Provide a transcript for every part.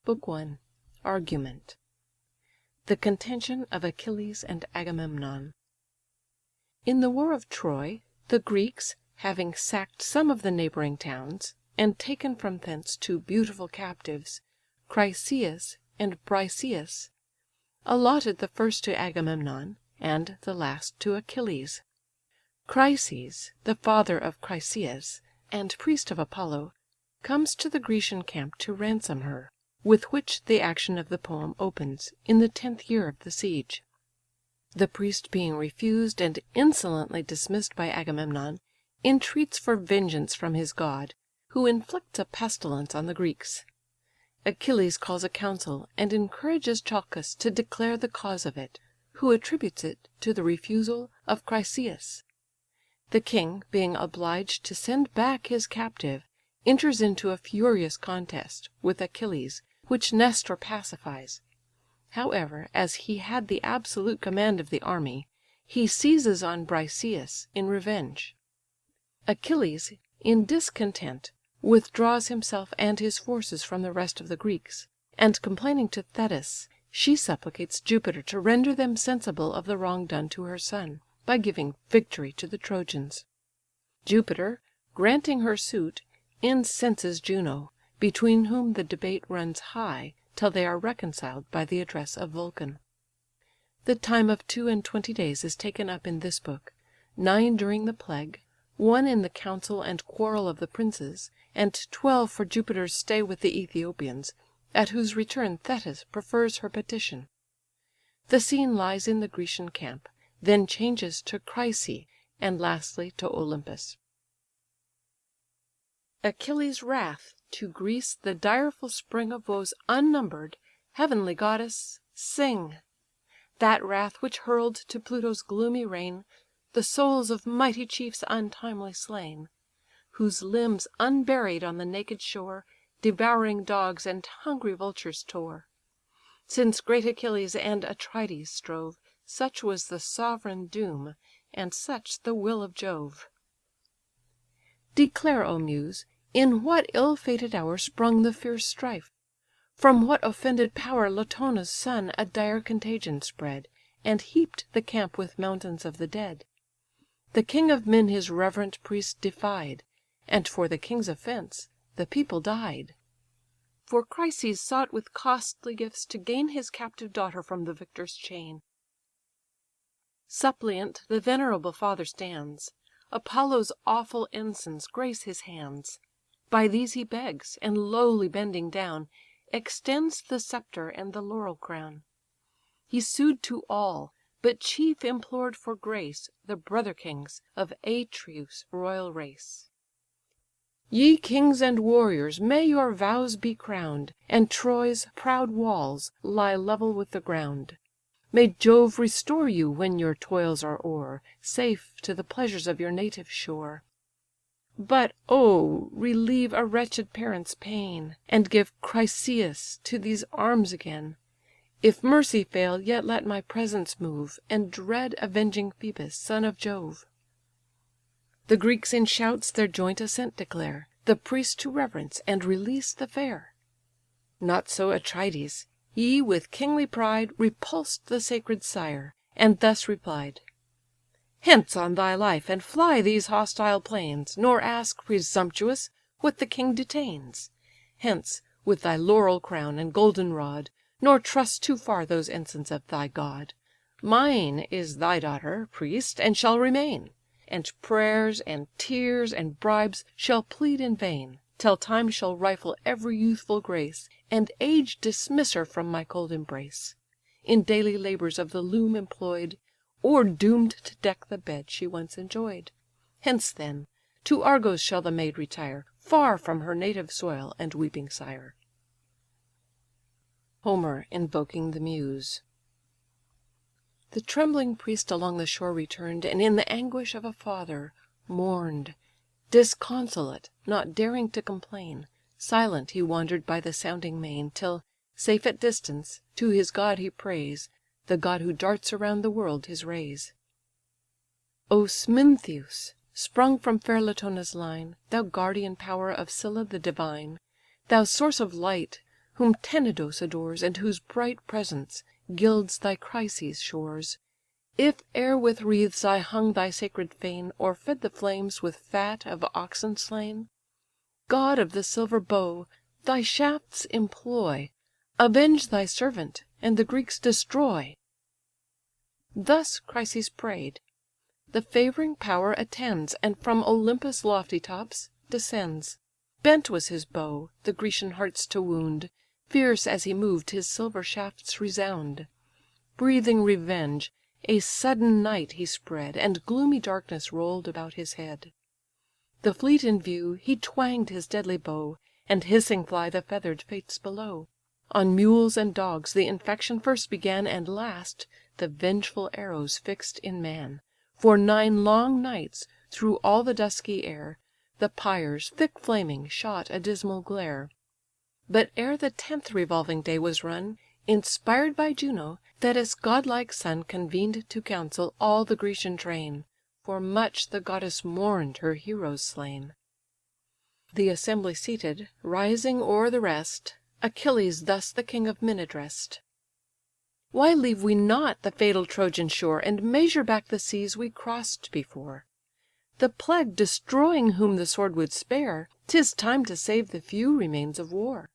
Book I. Argument. The contention of Achilles and Agamemnon. In the war of Troy, the Greeks, having sacked some of the neighbouring towns, and taken from thence two beautiful captives, Chryseïs and Briseïs, allotted the first to Agamemnon, and the last to Achilles. Chryses, the father of Chryseïs, and priest of Apollo, comes to the Grecian camp to ransom her, with which the action of the poem opens, in the 10th year of the siege. The priest being refused and insolently dismissed by Agamemnon, entreats for vengeance from his god, who inflicts a pestilence on the Greeks. Achilles calls a council, and encourages Chalcas to declare the cause of it, who attributes it to the refusal of Chryseïs. The king, being obliged to send back his captive, enters into a furious contest with Achilles, which Nestor pacifies. However, as he had the absolute command of the army, he seizes on Briseïs in revenge. Achilles, in discontent, withdraws himself and his forces from the rest of the Greeks, and complaining to Thetis, she supplicates Jupiter to render them sensible of the wrong done to her son, by giving victory to the Trojans. Jupiter, granting her suit, incenses Juno, between whom the debate runs high, till they are reconciled by the address of Vulcan. The time of 22 days is taken up in this book, 9 during the plague, 1 in the council and quarrel of the princes, and 12 for Jupiter's stay with the Ethiopians, at whose return Thetis prefers her petition. The scene lies in the Grecian camp, then changes to Chryse, and lastly to Olympus. Achilles' wrath, to Greece the direful spring of woes unnumber'd, heavenly goddess, sing! That wrath which hurl'd to Pluto's gloomy reign the souls of mighty chiefs untimely slain, whose limbs unburied on the naked shore devouring dogs and hungry vultures tore. Since great Achilles and Atrides strove, such was the sovereign doom, and such the will of Jove. Declare, O Muse, in what ill-fated hour sprung the fierce strife? From what offended power Latona's son a dire contagion spread, and heaped the camp with mountains of the dead? The king of men his reverent priest defied, and for the king's offence the people died. For Chryses sought with costly gifts to gain his captive daughter from the victor's chain. Suppliant the venerable father stands, Apollo's awful ensigns grace his hands. By these he begs, and lowly bending down, extends the sceptre and the laurel crown. He sued to all, but chief implored for grace the brother kings of Atreus' royal race. Ye kings and warriors, may your vows be crown'd, and Troy's proud walls lie level with the ground. May Jove restore you when your toils are o'er, safe to the pleasures of your native shore. But, oh! relieve a wretched parent's pain, and give Chryseïs to these arms again. If mercy fail, yet let my presence move, and dread avenging Phœbus, son of Jove. The Greeks in shouts their joint assent declare, the priest to reverence and release the fair. Not so Atrides: he with kingly pride repulsed the sacred sire, and thus replied: "Hence on thy life, and fly these hostile plains, Nor ask, presumptuous, what the king detains. Hence, with thy laurel crown and golden rod, Nor trust too far those ensigns of thy god. Mine is thy daughter, priest, and shall remain; And prayers, and tears, and bribes shall plead in vain, Till time shall rifle every youthful grace, And age dismiss her from my cold embrace, In daily labours of the loom employ'd, Or doom'd to deck the bed she once enjoy'd. Hence then, to Argos shall the maid retire, Far from her native soil and weeping sire." Homer invoking the Muse. The trembling priest along the shore return'd, And in the anguish of a father mourn'd. Disconsolate, not daring to complain, Silent he wander'd by the sounding main, Till, safe at distance, to his god he prays, The god who darts around the world his rays. "O Smintheus! sprung from fair Latona's line, Thou guardian power of Scylla the divine! Thou source of light! whom Tenedos adores, and whose bright presence gilds thy Chrysa's shores, if e'er with wreaths I hung thy sacred fane, or fed the flames with fat of oxen slain, God of the silver bow, thy shafts employ, avenge thy servant, and the Greeks destroy." Thus Chryses pray'd. The favouring power attends, and from Olympus' lofty tops descends. Bent was his bow, the Grecian hearts to wound, Fierce as he moved his silver shafts resound. Breathing revenge, a sudden night he spread, And gloomy darkness roll'd about his head. The fleet in view, he twang'd his deadly bow, And hissing fly the feather'd fates below. On mules and dogs the infection first began, And last the vengeful arrows fix'd in man. For 9 long nights, through all the dusky air, The pyres, thick flaming, shot a dismal glare. But ere the 10th revolving day was run, Inspired by Juno, Thetis' godlike son Convened to council all the Grecian train, For much the goddess mourn'd her heroes slain. The assembly seated, rising o'er the rest, Achilles thus the king of men address'd: "Why leave we not the fatal Trojan shore, And measure back the seas we cross'd before? The plague destroying whom the sword would spare, 'Tis time to save the few remains of war.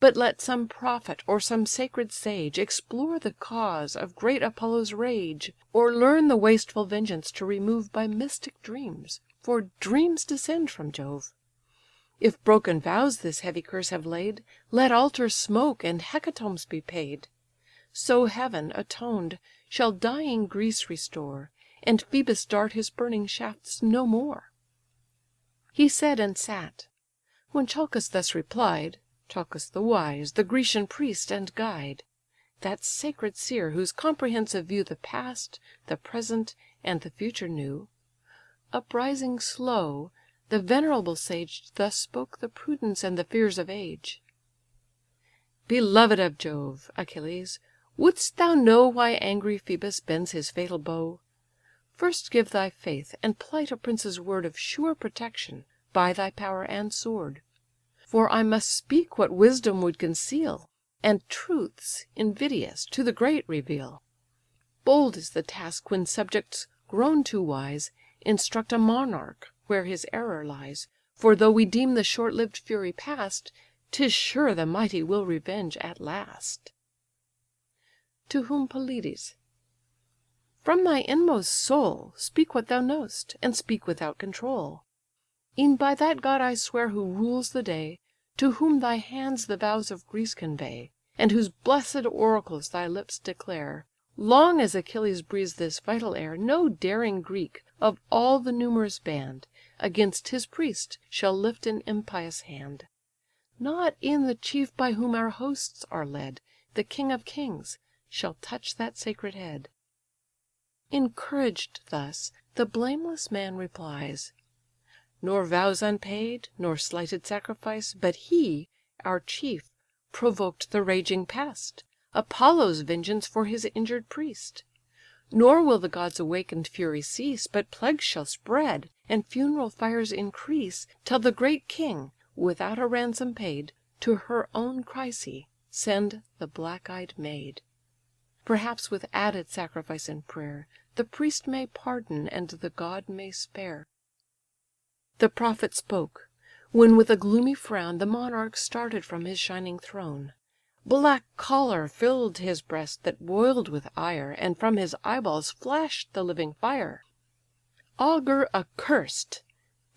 But let some prophet, or some sacred sage, Explore the cause of great Apollo's rage, Or learn the wasteful vengeance to remove By mystic dreams, for dreams descend from Jove. If broken vows this heavy curse have laid, Let altars smoke, and hecatombs be paid. So heaven, atoned, shall dying Greece restore, And Phœbus dart his burning shafts no more." He said, and sat. When Chalcas thus replied, Chalcas the wise, the Grecian priest and guide, that sacred seer, whose comprehensive view The past, the present, and the future knew, Uprising slow, the venerable sage Thus spoke the prudence and the fears of age: "Beloved of Jove, Achilles, wouldst thou know Why angry Phœbus bends his fatal bow? First give thy faith, and plight a prince's word Of sure protection, by thy power and sword. For I must speak what wisdom would conceal, And truths, invidious, to the great reveal. Bold is the task when subjects, grown too wise, Instruct a monarch where his error lies; For though we deem the short-lived fury past, 'Tis sure the mighty will revenge at last." To whom Pelides: "From my inmost soul Speak what thou know'st, and speak without control. E'en by that god I swear who rules the day, To whom thy hands the vows of Greece convey, And whose blessed oracles thy lips declare, Long as Achilles breathes this vital air, No daring Greek, of all the numerous band, Against his priest shall lift an impious hand. Not e'en the chief by whom our hosts are led, The king of kings, shall touch that sacred head." Encouraged thus, the blameless man replies: "Nor vows unpaid, nor slighted sacrifice, But he, our chief, provoked the raging pest, Apollo's vengeance for his injured priest. Nor will the gods' awaken'd fury cease, But plagues shall spread, and funeral fires increase, Till the great king, without a ransom paid, To her own Chrysa send the black eyed maid. Perhaps with added sacrifice and prayer, The priest may pardon, and the god may spare." The prophet spoke, when with a gloomy frown The monarch started from his shining throne. Black choler fill'd his breast that boil'd with ire, And from his eyeballs flash'd the living fire. "Augur accursed!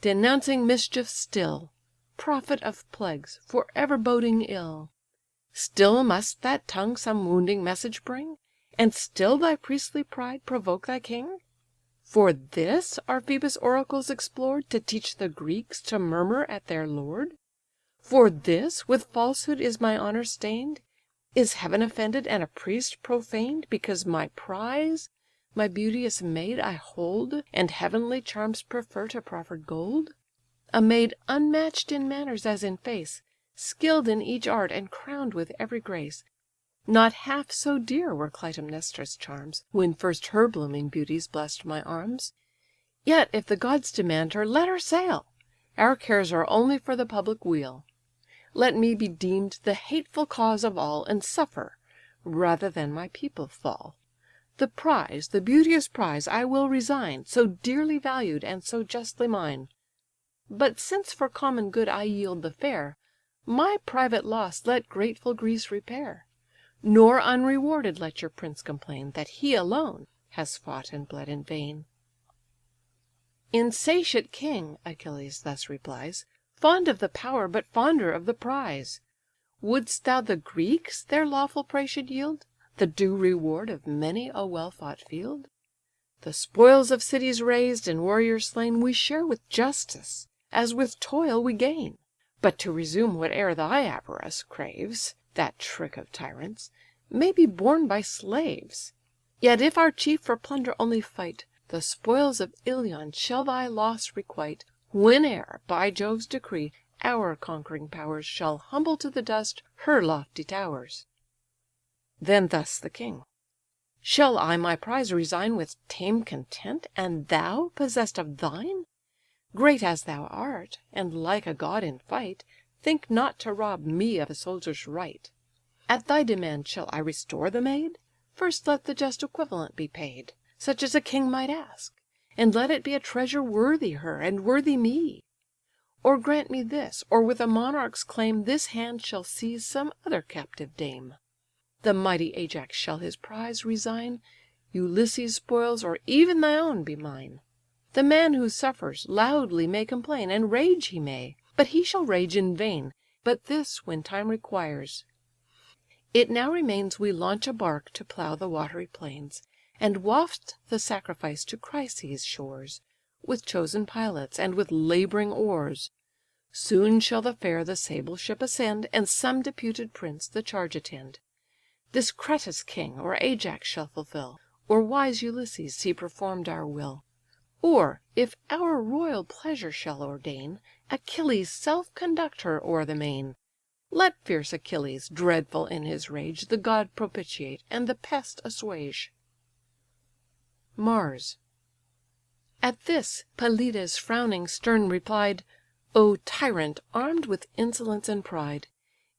denouncing mischief still, Prophet of plagues, for ever boding ill! Still must that tongue some wounding message bring, And still thy priestly pride provoke thy king? For this are Phœbus' oracles explored, To teach the Greeks to murmur at their lord? For this with falsehood is my honour stained? Is heaven offended, and a priest profaned, Because my prize, my beauteous maid, I hold, And heavenly charms prefer to proffer'd gold? A maid unmatch'd in manners as in face, Skill'd in each art, and crown'd with every grace. Not half so dear were Clytemnestra's charms, When first her blooming beauties bless'd my arms. Yet if the gods demand her, let her sail; Our cares are only for the public weal. let me be deemed the hateful cause of all, and suffer, rather than my people fall. The prize, the beauteous prize, I will resign, so dearly valued, and so justly mine. But since for common good I yield the fair, my private loss let grateful Greece repair. Nor unrewarded let your prince complain, that he alone has fought and bled in vain." "Insatiate king," Achilles thus replies, "Fond of the power, but fonder of the prize, Wouldst thou the Greeks their lawful prey should yield, The due reward of many a well fought field? The spoils of cities razed, and warriors slain, We share with justice, as with toil we gain. But to resume whate'er thy avarice craves, That trick of tyrants, may be borne by slaves. Yet if our chief for plunder only fight, The spoils of Ilion shall thy loss requite, Whene'er, by Jove's decree, our conquering powers Shall humble to the dust her lofty towers." Then thus the king: "Shall I my prize resign With tame content, and thou possess'd of thine? Great as thou art, and like a god in fight, Think not to rob me of a soldier's right. At thy demand shall I restore the maid? First let the just equivalent be paid, Such as a king might ask; and let it be A treasure worthy her, and worthy me. Or grant me this, or with a monarch's claim This hand shall seize some other captive dame. The mighty Ajax shall his prize resign, Ulysses' spoils, or even thy own, be mine. The man who suffers, loudly may complain, And rage he may, but he shall rage in vain, But this when time requires. It now remains We launch a bark to plough the watery plains, And waft the sacrifice to Chrysa's shores, With chosen pilots, and with labouring oars. Soon shall the fair the sable ship ascend, And some deputed prince the charge attend. This Cretus' king, or Ajax shall fulfil, Or wise Ulysses see perform'd our will. Or, if our royal pleasure shall ordain, Achilles' self conduct her o'er the main. Let fierce Achilles, dreadful in his rage, The god propitiate, and the pest assuage." Mars. At this, Pelides frowning stern replied: "O tyrant, arm'd with insolence and pride!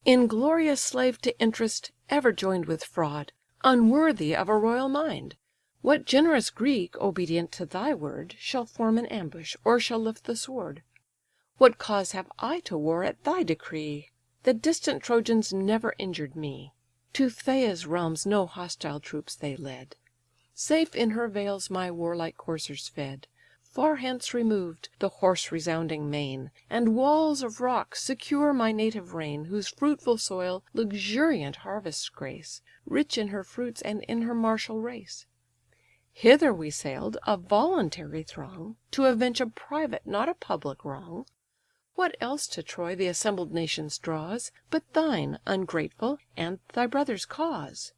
Inglorious slave to interest, ever join'd with fraud, unworthy of a royal mind! What generous Greek, obedient to thy word, Shall form an ambush, or shall lift the sword? What cause have I to war at thy decree? The distant Trojans never injured me. To Phthia's realms no hostile troops they led; Safe in her vales my warlike coursers fed. Far hence removed, the hoarse resounding main, And walls of rock secure my native reign, Whose fruitful soil luxuriant harvests grace, Rich in her fruits, and in her martial race. Hither we sail'd, a voluntary throng, To avenge a private, not a public wrong. What else to Troy the assembled nations draws, But thine, ungrateful, and thy brother's cause?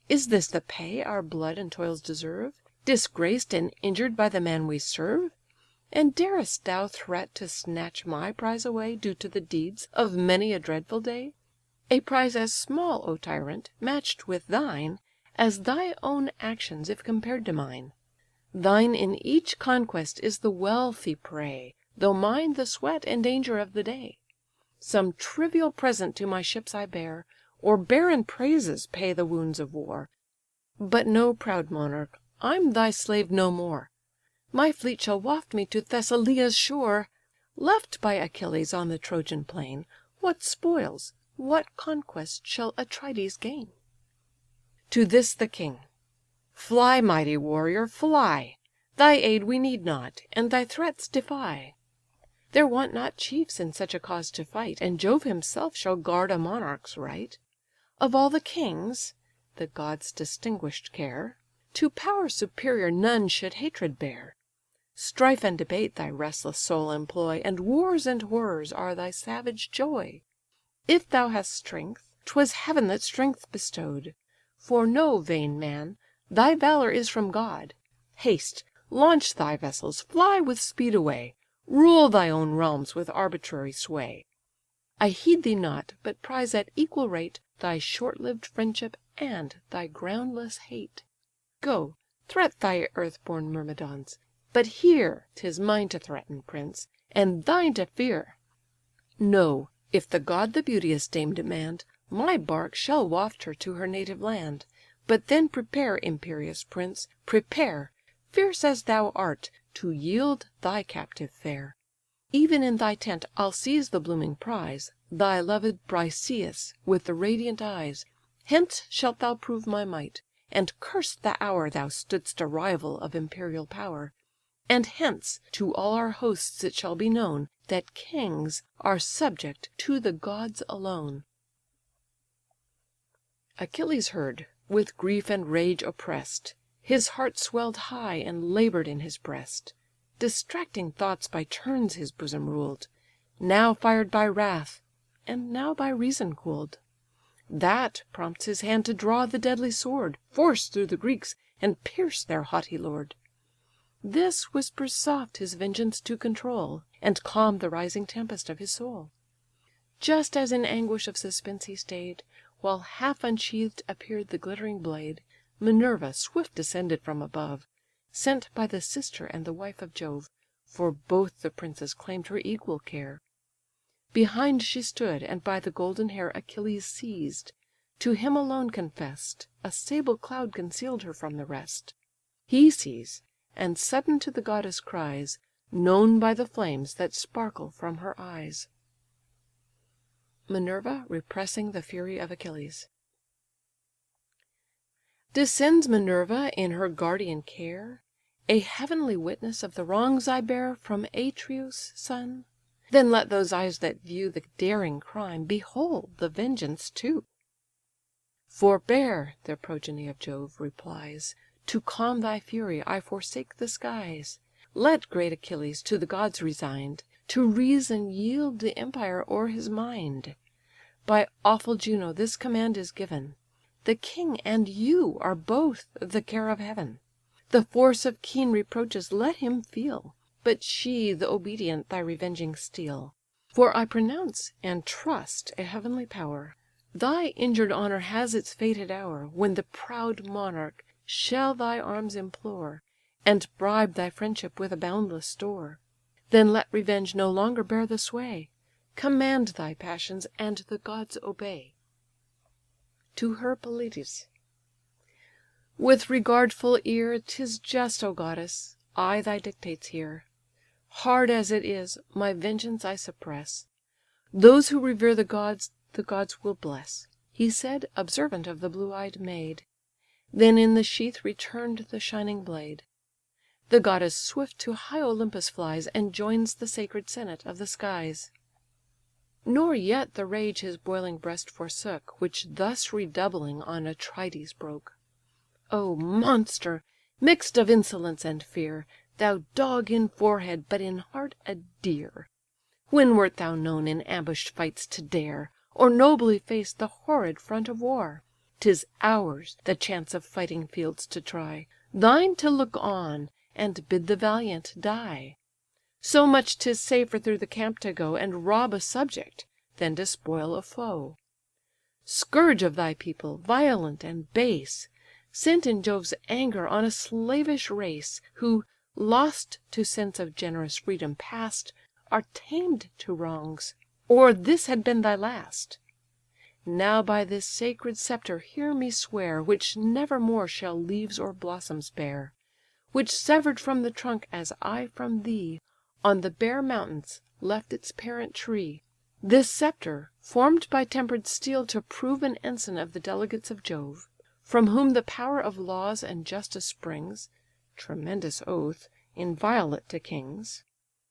Is this the pay our blood and toils deserve, Disgraced and injured by the man we serve? And darest thou threat to snatch my prize away, Due to the deeds of many a dreadful day? A prize as small, O tyrant, match'd with thine, As thy own actions if compared to mine. Thine in each conquest is the wealthy prey, Though mine the sweat and danger of the day. Some trivial present to my ships I bear, Or barren praises pay the wounds of war. But know, proud monarch, I'm thy slave no more. My fleet shall waft me to Thessalia's shore. Left by Achilles on the Trojan plain, What spoils, what conquest shall Atrides gain?" To this the king: "Fly, mighty warrior, fly! Thy aid we need not, and thy threats defy. There want not chiefs in such a cause to fight, And Jove himself shall guard a monarch's right. Of all the kings (the god's distinguish'd care) To power superior none should hatred bear. Strife and debate thy restless soul employ, And wars and horrors are thy savage joy. If thou hast strength, 'twas heaven that strength bestow'd; For know, vain man, thy valour is from God. Haste, launch thy vessels, fly with speed away, Rule thy own realms with arbitrary sway. I heed thee not, but prize at equal rate Thy short lived friendship and thy groundless hate. Go, threat thy earth born Myrmidons; but here 'Tis mine to threaten, prince, and thine to fear. Know, If the god the beauteous dame demand, my bark shall waft her to her native land. But then prepare, imperious prince, prepare, fierce as thou art, to yield thy captive fair. Even in thy tent I'll seize the blooming prize, thy loved Briseïs with the radiant eyes. Hence shalt thou prove my might, and curse the hour thou stood'st a rival of imperial power. And hence to all our hosts it shall be known, that kings are subject to the gods alone." Achilles heard, with grief and rage oppress'd; his heart swell'd high, and labour'd in his breast. Distracting thoughts by turns his bosom ruled, now fired by wrath, and now by reason cooled. That prompts his hand to draw the deadly sword, force through the Greeks, and pierce their haughty lord. This whispers soft his vengeance to control, and calm the rising tempest of his soul. Just as in anguish of suspense he stay'd, while half unsheathed appeared the glittering blade, Minerva swift descended from above, sent by the sister and the wife of Jove, for both the princes claim'd her equal care. Behind she stood, and by the golden hair Achilles seized, to him alone confess'd, a sable cloud conceal'd her from the rest. He sees, and sudden to the goddess cries, known by the flames that sparkle from her eyes. Minerva repressing the fury of Achilles. Descends Minerva in her guardian care, a heavenly witness of the wrongs I bear from Atreus' son? Then let those eyes that view the daring crime behold the vengeance too. "Forbear, the progeny of Jove replies, to calm thy fury I forsake the skies. Let great Achilles, to the gods resign'd, to reason yield the empire o'er his mind. By awful Juno this command is given: the king and you are both the care of heaven. The force of keen reproaches let him feel, but sheathe obedient thy revenging steel. For I pronounce, and trust a heavenly power, thy injured honour has its fated hour, when the proud monarch shall thy arms implore, and bribe thy friendship with a boundless store. Then let revenge no longer bear the sway, command thy passions, and the gods obey." To her Pelides: "With regardful ear 'Tis just, O goddess, I thy dictates hear. Hard as it is, my vengeance I suppress. Those who revere the gods will bless." He said, observant of the blue-eyed maid; Then in the sheath return'd the shining blade. The goddess swift to high Olympus flies, And joins the sacred senate of the skies. Nor yet the rage his boiling breast forsook, Which thus redoubling on Atrides broke. "O monster! mix'd of insolence and fear, Thou dog in forehead, but in heart a deer! When wert thou known in ambush'd fights to dare, Or nobly face the horrid front of war? 'Tis ours the chance of fighting fields to try, Thine to look on, and bid the valiant die. So much 'tis safer through the camp to go, And rob a subject, than despoil a foe. Scourge of thy people, violent and base! Sent in Jove's anger on a slavish race, Who, lost to sense of generous freedom past, Are tamed to wrongs, or this had been thy last. Now by this sacred sceptre hear me swear, Which never more shall leaves or blossoms bear; Which sever'd from the trunk as I from thee, On the bare mountains left its parent tree: This sceptre, form'd by temper'd steel to prove An ensign of the delegates of Jove, From whom the power of laws and justice springs (Tremendous oath, inviolate to kings);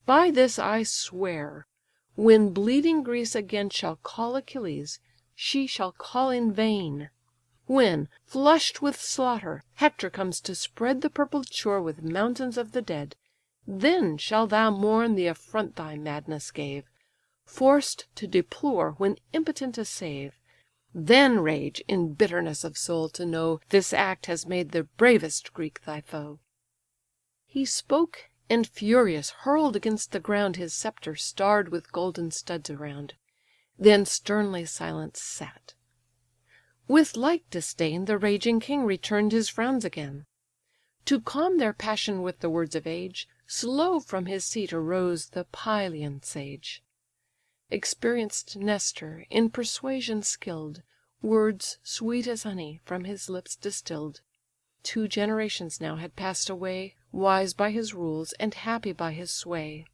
By this I swear, when bleeding Greece again Shall call Achilles, she shall call in vain. When, flush'd with slaughter, Hector comes to spread The purpled shore with mountains of the dead, Then shall thou mourn the affront thy madness gave, Forced to deplore when impotent to save; Then rage in bitterness of soul to know This act has made the bravest Greek thy foe." He spoke, and furious hurl'd against the ground His sceptre starr'd with golden studs around; Then sternly silent sat. With like disdain The raging king return'd his frowns again. To calm their passion with the words of age, Slow from his seat arose the Pylian sage. Experienced Nestor, in persuasion skill'd, words sweet as honey from his lips distill'd. 2 generations now had pass'd away, Wise by his rules, and happy by his sway.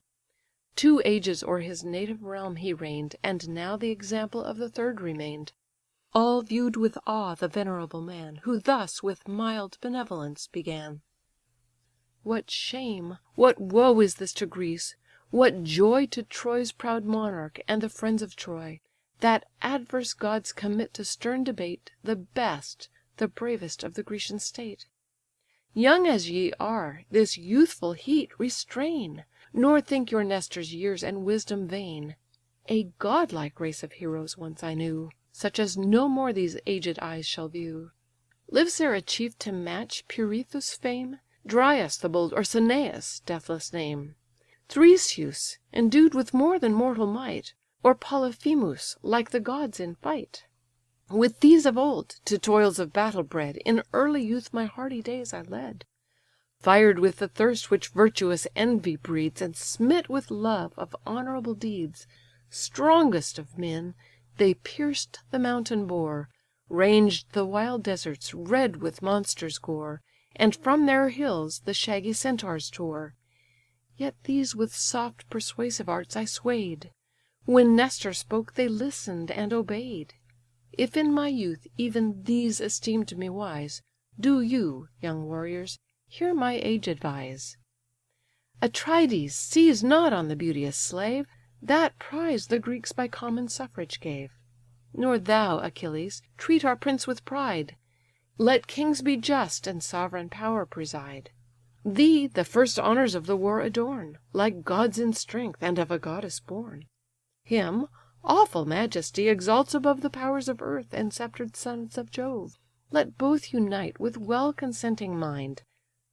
2 ages o'er his native realm he reign'd, And now the example of the third remained. All view'd with awe the venerable man, Who thus with mild benevolence began: "What shame, what woe is this to Greece, what joy To Troy's proud monarch, and the friends of Troy, That adverse gods commit to stern debate The best, the bravest of the Grecian state? Young as ye are, this youthful heat restrain, Nor think your Nestor's years and wisdom vain. A godlike race of heroes once I knew, Such as no more these aged eyes shall view. Lives there a chief to match Pirithous' fame? Dryas the bold, or Ceneus' deathless name? Theseus, endued with more than mortal might? Or Polyphemus, like the gods in fight? With these of old, to toils of battle bred, In early youth my hardy days I led. Fired with the thirst which virtuous envy breeds, And smit with love of honourable deeds, Strongest of men, they pierced the mountain boar, Ranged the wild deserts red with monsters' gore, And from their hills the shaggy centaurs tore. Yet these with soft persuasive arts I sway'd; When Nestor spoke, they listen'd and obey'd. If in my youth even these esteem'd me wise, Do you, young warriors, hear my age advise. Atrides, seize not on the beauteous slave; That prize the Greeks by common suffrage gave. Nor thou, Achilles, treat our prince with pride; Let kings be just, and sovereign power preside. Thee the first honours of the war adorn, Like gods in strength, and of a goddess born. Him awful majesty exalts above The powers of earth, and sceptred sons of Jove. Let both unite with well consenting mind,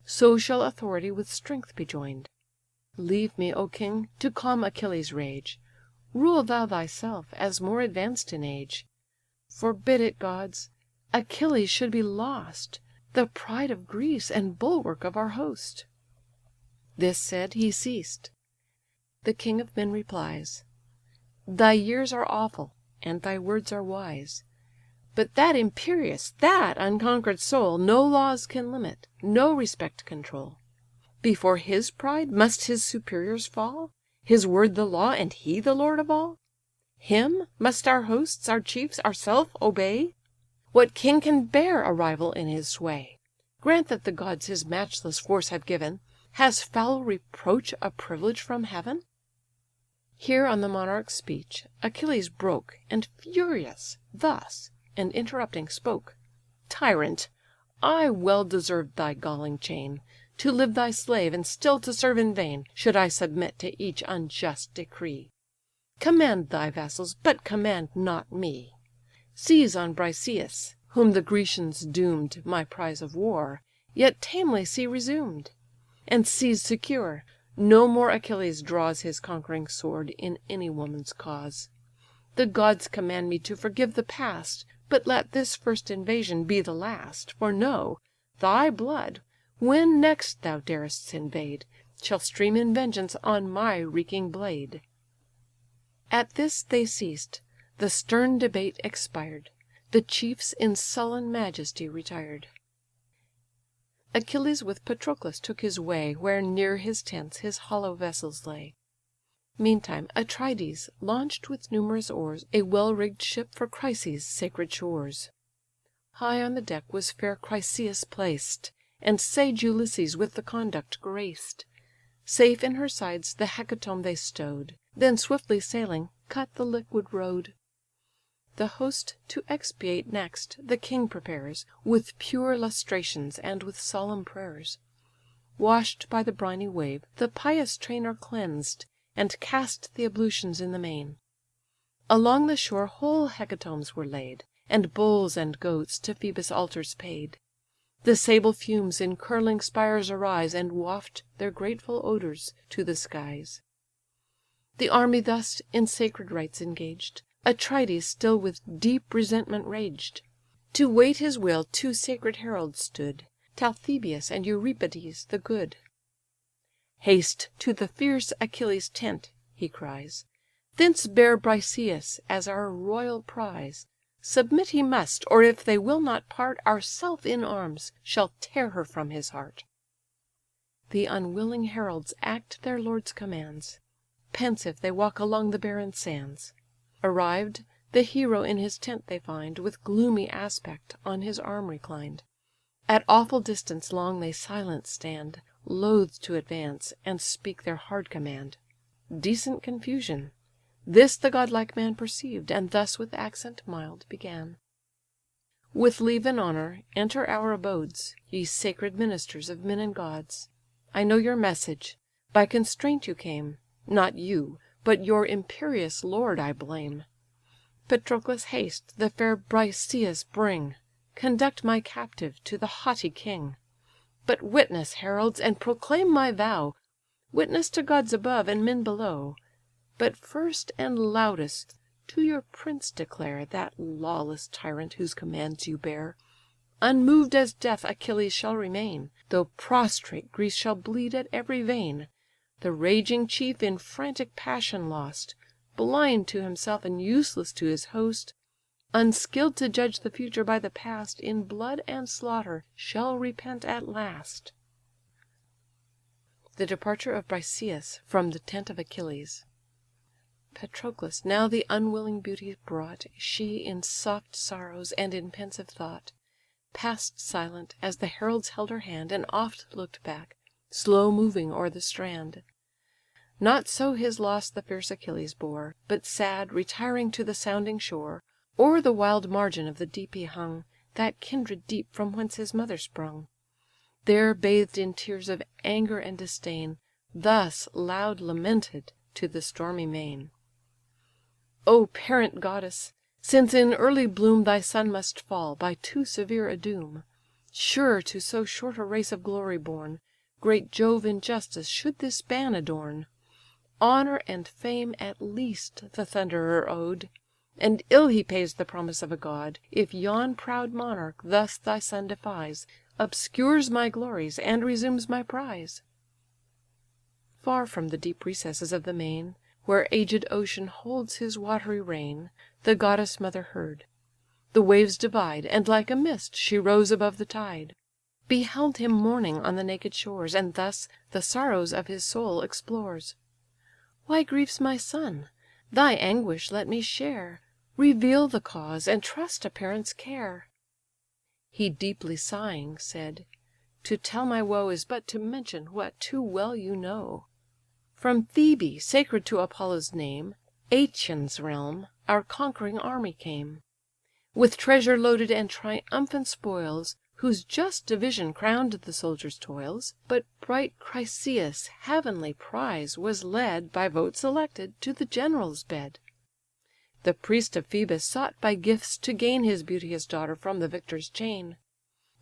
So shall authority with strength be join'd. Leave me, O king, to calm Achilles' rage; Rule thou thyself, as more advanced in age. Forbid it, gods! Achilles should be lost, The pride of Greece, and bulwark of our host." This said, he ceased. The king of men replies: "Thy years are awful, and thy words are wise; But that imperious, that unconquer'd soul, No laws can limit, no respect control. Before his pride must his superiors fall? His word the law, and he the lord of all? Him must our hosts, our chiefs, ourself obey? What king can bear a rival in his sway? Grant that the gods his matchless force have given, Has foul reproach a privilege from heaven?" Here on the monarch's speech Achilles broke, And furious, thus, and interrupting, spoke: "Tyrant! I well deserved thy galling chain, To live thy slave, and still to serve in vain, Should I submit to each unjust decree. Command thy vassals, but command not me. Seize on Briseïs, whom the Grecians doom'd My prize of war, yet tamely see resumed; And seize secure: no more Achilles draws His conquering sword in any woman's cause. The gods command me to forgive the past, But let this first invasion be the last: For know, thy blood, when next thou darest invade, Shall stream in vengeance on my reeking blade." At this they ceased, the stern debate expired, The chiefs in sullen majesty retired. Achilles with Patroclus took his way, Where near his tents his hollow vessels lay. Meantime Atrides launch'd with numerous oars A well rigg'd ship for Chrysa's sacred shores. High on the deck was fair Chryseïs placed, And sage Ulysses with the conduct graced. Safe in her sides the hecatomb they stow'd, Then swiftly sailing, cut the liquid road. The host to expiate next the king prepares, With pure lustrations, and with solemn prayers. Wash'd by the briny wave, the pious train Are cleansed, and cast the ablutions in the main. Along the shore whole hecatombs were laid, And bulls and goats to Phœbus' altars paid. The sable fumes in curling spires arise, And waft their grateful odours to the skies. The army thus in sacred rites engaged, Atrides still with deep resentment raged. To wait his will 2 sacred heralds stood, Talthybius and Eurybates the good. "Haste to the fierce Achilles' tent (he cries), Thence bear Briseïs as our royal prize; Submit he must, or if they will not part, Ourself in arms shall tear her from his heart." The unwilling heralds act their lord's commands; Pensive they walk along the barren sands. Arrived, the hero in his tent they find, With gloomy aspect on his arm reclined. At awful distance long they silent stand, Loath to advance, and speak their hard command. Decent confusion! This the godlike man Perceived, and thus with accent mild began: "With leave and honour, enter our abodes, Ye sacred ministers of men and gods. I know your message: by constraint you came; Not you, but your imperious lord I blame. Patroclus, haste, the fair Briseïs bring; Conduct my captive to the haughty king. But witness, heralds, and proclaim my vow, Witness to gods above, and men below. But first and loudest to your prince declare, That lawless tyrant whose commands you bear. Unmoved as death Achilles shall remain, Though prostrate Greece shall bleed at every vein. The raging chief in frantic passion lost, Blind to himself and useless to his host, Unskill'd to judge the future by the past, In blood and slaughter shall repent at last." The departure of Briseïs from the tent of Achilles. Patroclus now the unwilling beauty brought, She in soft sorrows and in pensive thought, Pass'd silent, as the heralds held her hand, And oft look'd back, slow moving o'er the strand. Not so his loss the fierce Achilles bore, But sad, retiring to the sounding shore, O'er the wild margin of the deep he hung, That kindred deep from whence his mother sprung. There bathed in tears of anger and disdain, Thus loud lamented to the stormy main: "O parent goddess! since in early bloom Thy son must fall by too severe a doom, Sure to so short a race of glory born, Great Jove in justice should this span adorn. Honour and fame at least the Thunderer owed, And ill he pays the promise of a god, If yon proud monarch thus thy son defies, Obscures my glories, and resumes my prize." Far from the deep recesses of the main, Where aged ocean holds his watery reign, The goddess mother heard. The waves divide, And like a mist she rose above the tide; Beheld him mourning on the naked shores, And thus the sorrows of his soul explores: "Why grieves my son? Thy anguish let me share; Reveal the cause, and trust a parent's care." He deeply sighing said, "To tell my woe Is but to mention what too well you know. From Thebe, sacred to Apollo's name, Aëtion's realm, our conquering army came, With treasure loaded and triumphant spoils, Whose just division crown'd the soldiers' toils. But bright Chryseïs' heavenly prize was led, By vote selected, to the general's bed. The priest of Phœbus sought by gifts to gain His beauteous daughter from the victor's chain.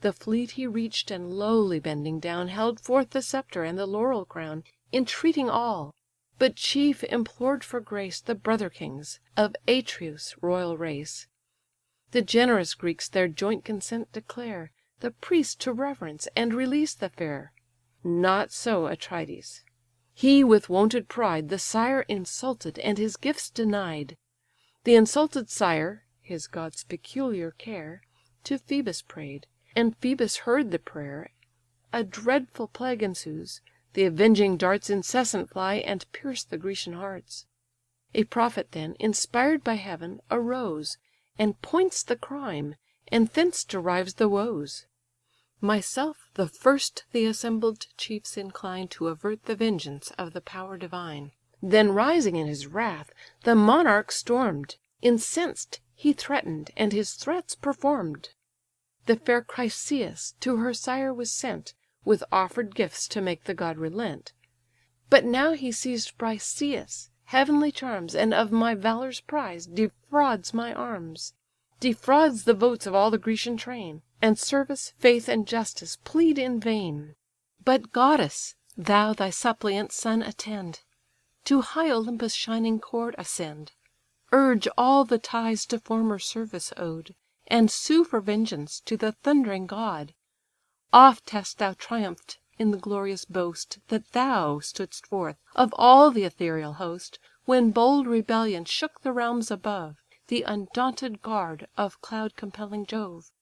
The fleet he reach'd, and lowly bending down, Held forth the sceptre and the laurel crown, Entreating all; but chief implored for grace The brother kings, of Atreus' royal race. The generous Greeks their joint consent declare, The priest to reverence, and release the fair. Not so Atrides: he with wonted pride The sire insulted, and his gifts denied. The insulted sire (his god's peculiar care) To Phœbus pray'd, and Phœbus heard the prayer. A dreadful plague ensues; the avenging darts Incessant fly, and pierce the Grecian hearts. A prophet then, inspired by heaven, arose, And points the crime, and thence derives the woes. Myself the first the assembled chiefs incline To avert the vengeance of the power divine." Then rising in his wrath, the monarch storm'd; Incensed, he threatened, and his threats perform'd. The fair Chryseïs to her sire was sent, With offer'd gifts to make the god relent. But now he seized Briseïs, heavenly charms, And of my valour's prize defrauds my arms; Defrauds the votes of all the Grecian train, And service, faith, and justice plead in vain. But, goddess! thou thy suppliant son attend, To high Olympus' shining court ascend; Urge all the ties to former service owed, And sue for vengeance to the thundering god. Oft hast thou triumph'd in the glorious boast, That thou stood'st forth, of all the ethereal host, when bold rebellion shook the realms above, the undaunted guard of cloud-compelling Jove;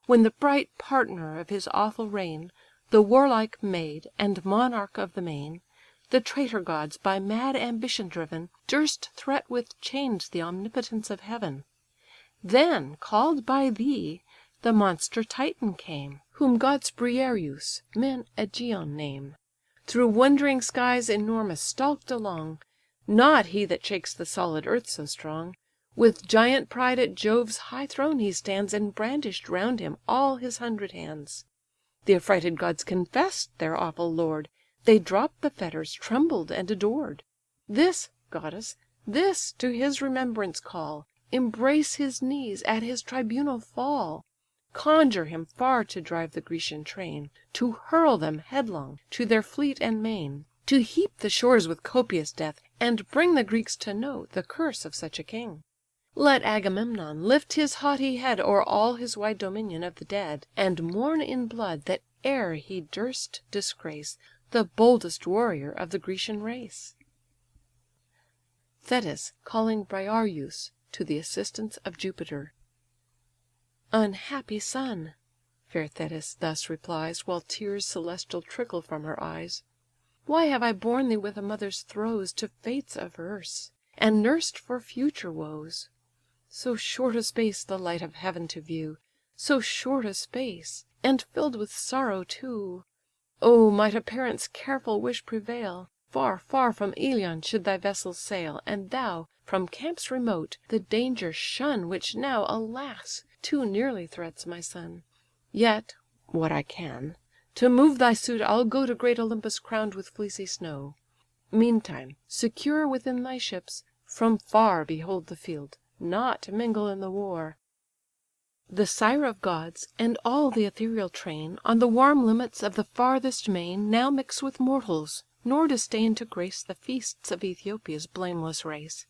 when the bright partner of his awful reign, the warlike maid, and monarch of the main, the traitor gods, by mad ambition driven, durst threat with chains the omnipotence of heaven. Then, called by thee, the monster Titan came, whom gods Briareus, men Aegeon name. Through wondering skies enormous stalked along, not he that shakes the solid earth so strong; with giant pride at Jove's high throne he stands, and brandish'd round him all his 100 hands. The affrighted gods confess'd their awful lord, they dropp'd the fetters, trembled, and adored. This, goddess, this to his remembrance call, embrace his knees, at his tribunal fall, conjure him far to drive the Grecian train, to hurl them headlong to their fleet and main, to heap the shores with copious death, and bring the Greeks to know the curse of such a king. Let Agamemnon lift his haughty head o'er all his wide dominion of the dead, and mourn in blood that e'er he durst disgrace the boldest warrior of the Grecian race. Thetis calling Briareus to the assistance of Jupiter. "Unhappy son! (fair Thetis thus replies, while tears celestial trickle from her eyes,) Why have I borne thee with a mother's throes To fates averse, and nursed for future woes? So short a space the light of heaven to view, So short a space, and fill'd with sorrow too! Oh, might a parent's careful wish prevail, Far, far from Ilion should thy vessels sail, And thou, from camps remote, the danger shun Which now, alas! too nearly threats my son. Yet, what I can, to move thy suit I'll go to great Olympus crown'd with fleecy snow. Meantime, secure within thy ships, from far behold the field, not mingle in the war. The sire of gods, and all the ethereal train, On the warm limits of the farthest main Now mix with mortals, nor disdain to grace The feasts of Æthiopia's blameless race.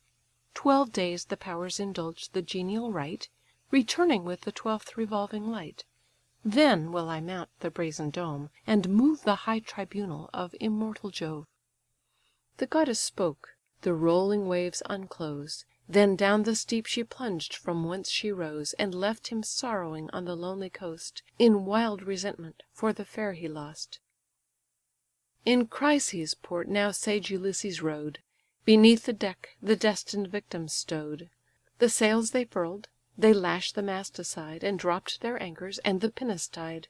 12 days the powers indulge the genial rite, Returning with the 12th revolving light. Then will I mount the brazen dome, and move the high tribunal of immortal Jove." The goddess spoke, the rolling waves unclose, Then down the steep she plunged from whence she rose, And left him sorrowing on the lonely coast, In wild resentment for the fair he lost. In Chrysa's port now sage Ulysses rode, Beneath the deck the destined victims stow'd. The sails they furl'd, they lash'd the mast aside, And dropp'd their anchors, and the pinnace tied.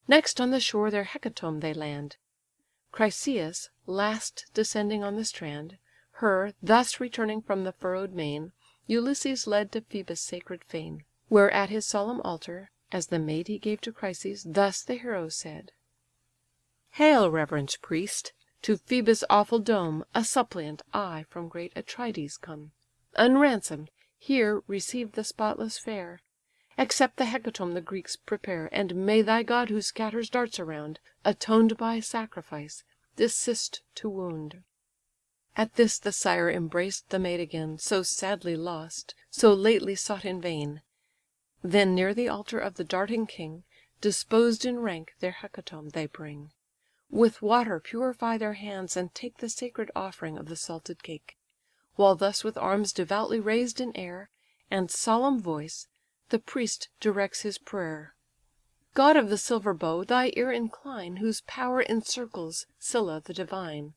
Next on the shore their hecatomb they land. Chryseïs, last descending on the strand, Her, thus returning from the furrow'd main, Ulysses led to Phœbus' sacred fane; Where at his solemn altar, as the maid he gave to Chryses, thus the hero said: "Hail, reverend priest! to Phœbus' awful dome A suppliant I from great Atrides come. Unransom'd, here receive the spotless fair; Accept the hecatomb the Greeks prepare, And may thy god who scatters darts around, Atoned by sacrifice, desist to wound." At this the sire embraced the maid again, So sadly lost, so lately sought in vain. Then near the altar of the darting king, Disposed in rank their hecatomb they bring. With water purify their hands, and take The sacred offering of the salted cake; While thus with arms devoutly raised in air, And solemn voice, the priest directs his prayer: "God of the silver bow, thy ear incline, Whose power encircles Scylla the divine,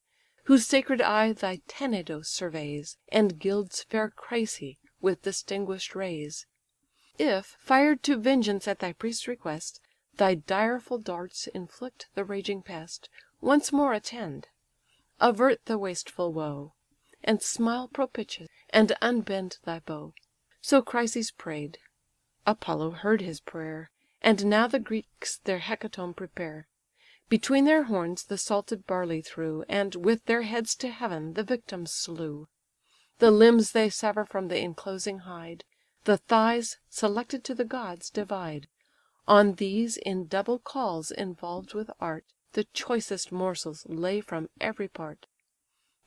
Whose sacred eye thy Tenedos surveys, And gilds fair Chrysa with distinguish'd rays. If, fired to vengeance at thy priest's request, Thy direful darts inflict the raging pest, Once more attend, avert the wasteful woe, And smile propitious, and unbend thy bow." So Chryses pray'd; Apollo heard his prayer, And now the Greeks their hecatomb prepare. Between their horns the salted barley threw, And, with their heads to heaven, the victims slew. The limbs they sever from the enclosing hide, The thighs, selected to the gods, divide. On these, in double cauls involved with art, The choicest morsels lay from every part.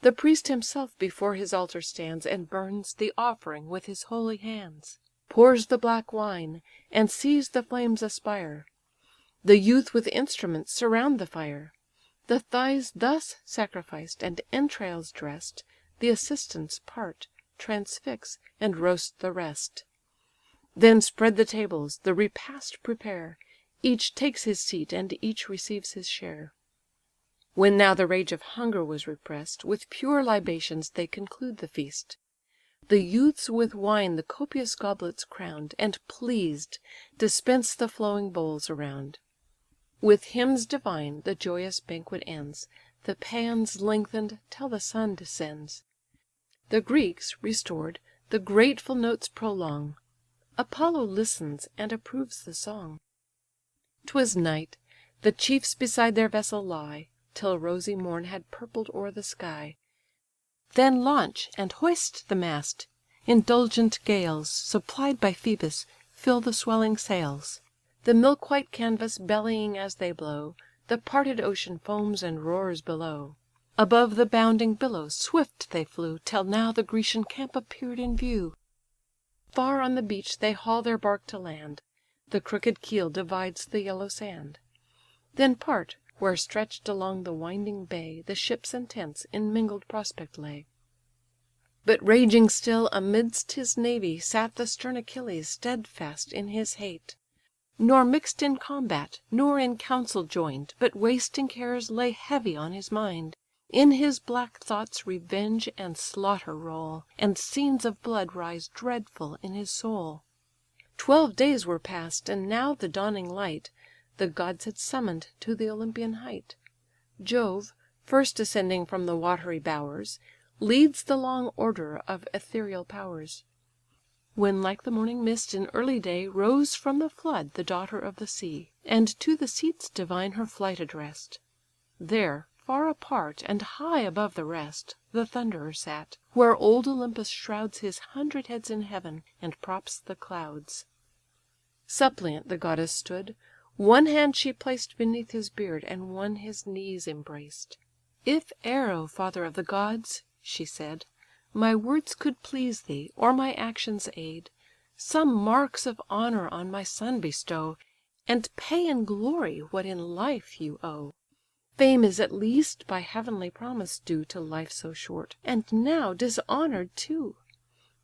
The priest himself before his altar stands, And burns the offering with his holy hands; Pours the black wine, and sees the flames aspire. The youth with instruments surround the fire. The thighs thus sacrificed, and entrails dress'd, the assistants part, transfix, and roast the rest. Then spread the tables, the repast prepare, each takes his seat, and each receives his share. When now the rage of hunger was repressed, with pure libations they conclude the feast. The youths with wine the copious goblets crown'd, and pleased dispense the flowing bowls around. With hymns divine the joyous banquet ends, the pans lengthened till the sun descends. The Greeks, restored, the grateful notes prolong, Apollo listens, and approves the song. 'Twas night, the chiefs beside their vessel lie, Till rosy morn had purpled o'er the sky. Then launch, and hoist the mast; indulgent gales, Supplied by Phœbus, fill the swelling sails. The milk white canvas bellying as they blow, The parted ocean foams and roars below. Above the bounding billows swift they flew, Till now the Grecian camp appear'd in view. Far on the beach they haul their bark to land, The crooked keel divides the yellow sand. Then part, where stretch'd along the winding bay The ships and tents in mingled prospect lay. But raging still amidst his navy sat The stern Achilles steadfast in his hate; Nor mix'd in combat, nor in council join'd, But wasting cares lay heavy on his mind. In his black thoughts revenge and slaughter roll, And scenes of blood rise dreadful in his soul. 12 days were past, and now the dawning light The gods had summoned to the Olympian height. Jove, first ascending from the watery bowers, Leads the long order of ethereal powers. When like the morning mist in early day Rose from the flood the daughter of the sea, And to the seats divine her flight address'd. There, far apart, and high above the rest, The Thunderer sat, where old Olympus shrouds His 100 heads in heaven, and props the clouds. Suppliant the goddess stood, one hand she placed Beneath his beard, and one his knees embraced. "If e'er, O father of the gods! (she said) My words could please thee, or my actions aid, Some marks of honour on my son bestow, And pay in glory what in life you owe. Fame is at least by heavenly promise due To life so short, and now dishonour'd too.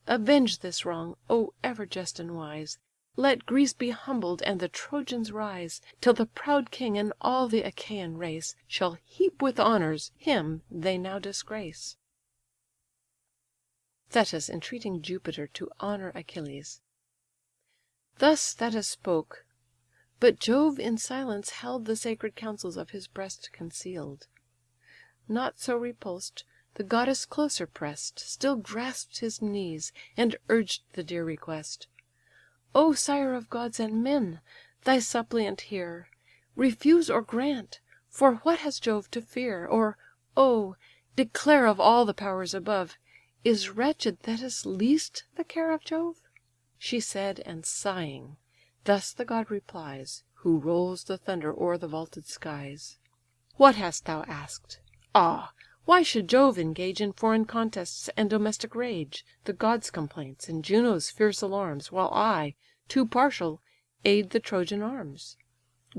Avenge this wrong, O ever just and wise! Let Greece be humbled, and the Trojans rise, Till the proud king and all the Achaian race Shall heap with honours him they now disgrace." Thetis entreating Jupiter to honour Achilles. Thus Thetis spoke; but Jove in silence held The sacred counsels of his breast conceal'd. Not so repulsed, the goddess closer press'd, Still grasp'd his knees, and urged the dear request. "O sire of gods and men! thy suppliant hear; Refuse or grant, for what has Jove to fear? Or, oh! declare of all the powers above, Is wretched Thetis least the care of Jove?" She said, and sighing, thus the god replies, Who rolls the thunder o'er the vaulted skies: "What hast thou ask'd? Ah! why should Jove engage In foreign contests and domestic rage, The gods' complaints, and Juno's fierce alarms, While I, too partial, aid the Trojan arms?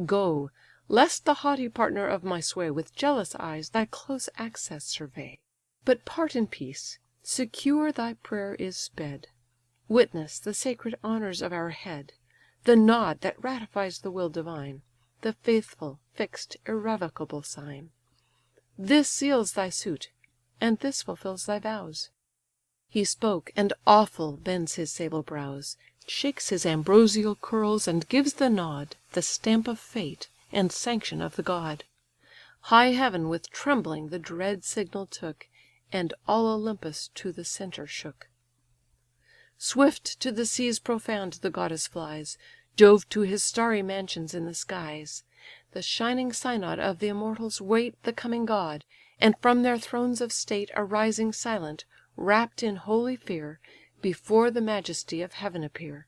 Go, lest the haughty partner of my sway With jealous eyes thy close access survey. But part in peace, secure thy prayer is sped; Witness the sacred honours of our head, The nod that ratifies the will divine, The faithful, fix'd, irrevocable sign. This seals thy suit, and this fulfils thy vows." He spoke, and awful bends his sable brows, Shakes his ambrosial curls, and gives the nod, The stamp of fate, and sanction of the god. High heaven with trembling the dread signal took, And all Olympus to the centre shook. Swift to the seas profound the goddess flies, Jove to his starry mansions in the skies. The shining synod of the immortals wait The coming god, and from their thrones of state Arising silent, wrapp'd in holy fear, Before the majesty of heaven appear.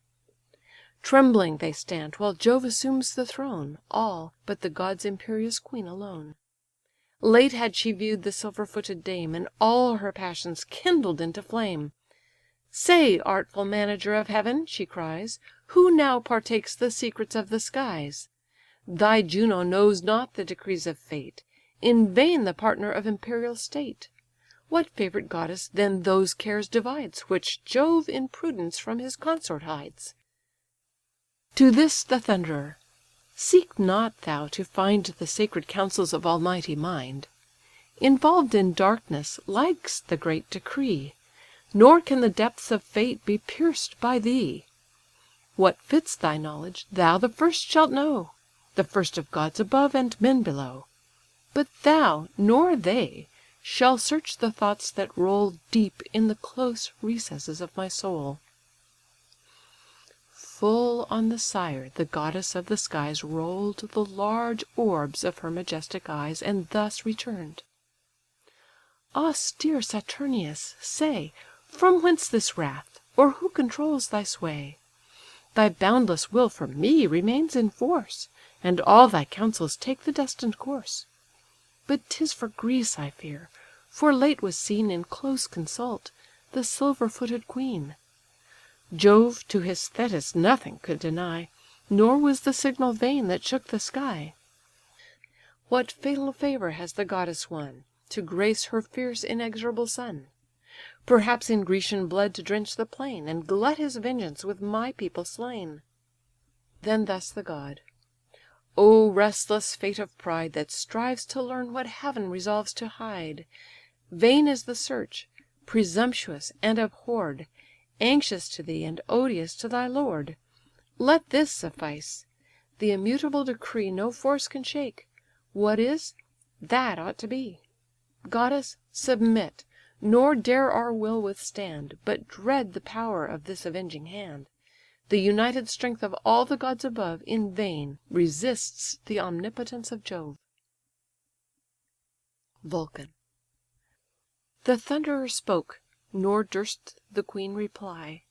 Trembling they stand, while Jove assumes the throne, All, but the god's imperious queen alone. Late had she view'd the silver footed dame, And all her passions kindled into flame. "Say, artful manager of heaven! (she cries) Who now partakes the secrets of the skies? Thy Juno knows not the decrees of fate, In vain the partner of imperial state. What favourite goddess then those cares divides, Which Jove in prudence from his consort hides? To this the Thunderer: "Seek not thou to find The sacred counsels of almighty mind; Involved in darkness lies the great decree, Nor can the depths of fate be pierced by thee. What fits thy knowledge, thou the first shalt know, The first of gods above, and men below. But thou, nor they, shall search the thoughts that roll Deep in the close recesses of my soul." Full on the sire the goddess of the skies Roll'd the large orbs of her majestic eyes, And thus return'd: "Austere Saturnius, say, From whence this wrath, or who controls thy sway? Thy boundless will for me remains in force, And all thy counsels take the destined course. But 'tis for Greece I fear, for late was seen In close consult the silver footed queen. Jove to his Thetis nothing could deny, Nor was the signal vain that shook the sky. What fatal favour has the goddess won, To grace her fierce inexorable son? Perhaps in Grecian blood to drench the plain, And glut his vengeance with my people slain." Then thus the god: "O restless fate of pride, That strives to learn what heaven resolves to hide! Vain is the search, presumptuous and abhorr'd, Anxious to thee, and odious to thy lord. Let this suffice: the immutable decree No force can shake; what is, that ought to be. Goddess, submit, nor dare our will withstand, But dread the power of this avenging hand. The united strength of all the gods above In vain resists the omnipotence of Jove." Vulcan. The Thunderer spoke, nor durst the queen reply;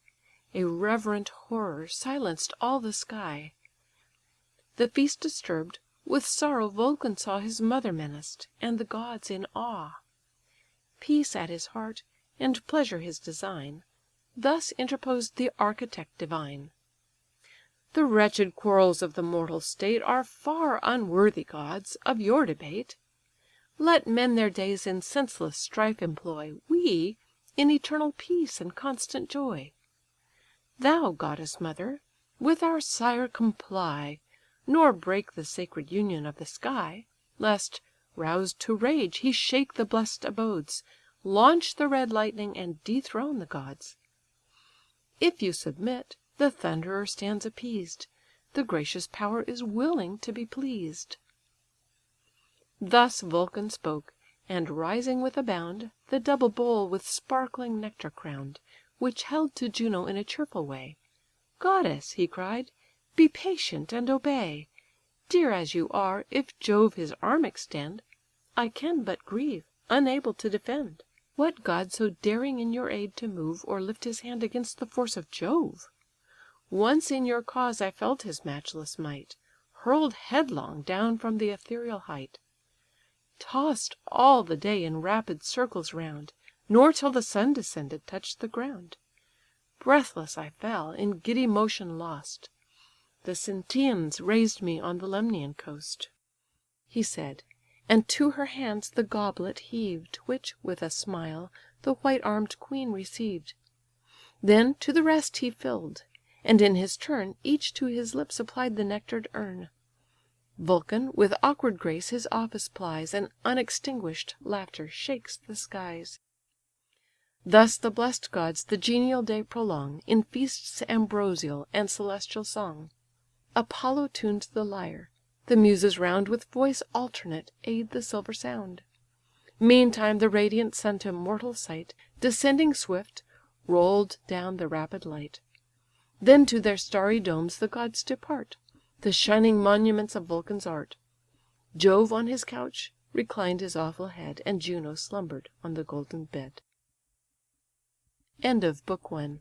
A reverent horror silenced all the sky. The feast disturb'd, with sorrow Vulcan saw His mother menaced, and the gods in awe. Peace at his heart, and pleasure his design, Thus interposed the architect divine: "The wretched quarrels of the mortal state Are far unworthy, gods, of your debate. Let men their days in senseless strife employ, We in eternal peace and constant joy. Thou, goddess mother, with our sire comply, Nor break the sacred union of the sky, Lest, roused to rage, he shake the bless'd abodes, Launch the red lightning, and dethrone the gods. If you submit, the Thunderer stands appeased, The gracious power is willing to be pleased." Thus Vulcan spoke, and rising with a bound, The double bowl with sparkling nectar crown'd, Which held to Juno in a cheerful way: "Goddess (he cried), be patient, and obey. Dear as you are, if Jove his arm extend, I can but grieve, unable to defend. What god so daring in your aid to move, Or lift his hand against the force of Jove? Once in your cause I felt his matchless might, Hurl'd headlong down from the ethereal height; Toss'd all the day in rapid circles round, Nor till the sun descended touch'd the ground. Breathless I fell, in giddy motion lost; The Sintians raised me on the Lemnian coast." He said, and to her hands the goblet heaved, Which, with a smile, the white arm'd queen received. Then to the rest he fill'd, and in his turn Each to his lips applied the nectar'd urn. Vulcan with awkward grace his office plies, And unextinguish'd laughter shakes the skies. Thus the bless'd gods the genial day prolong, In feasts ambrosial and celestial song. Apollo tuned the lyre; the Muses round With voice alternate aid the silver sound. Meantime the radiant sun to mortal sight, Descending swift, roll'd down the rapid light. Then to their starry domes the gods depart, The shining monuments of Vulcan's art. Jove on his couch reclined his awful head, And Juno slumber'd on the golden bed. Book I.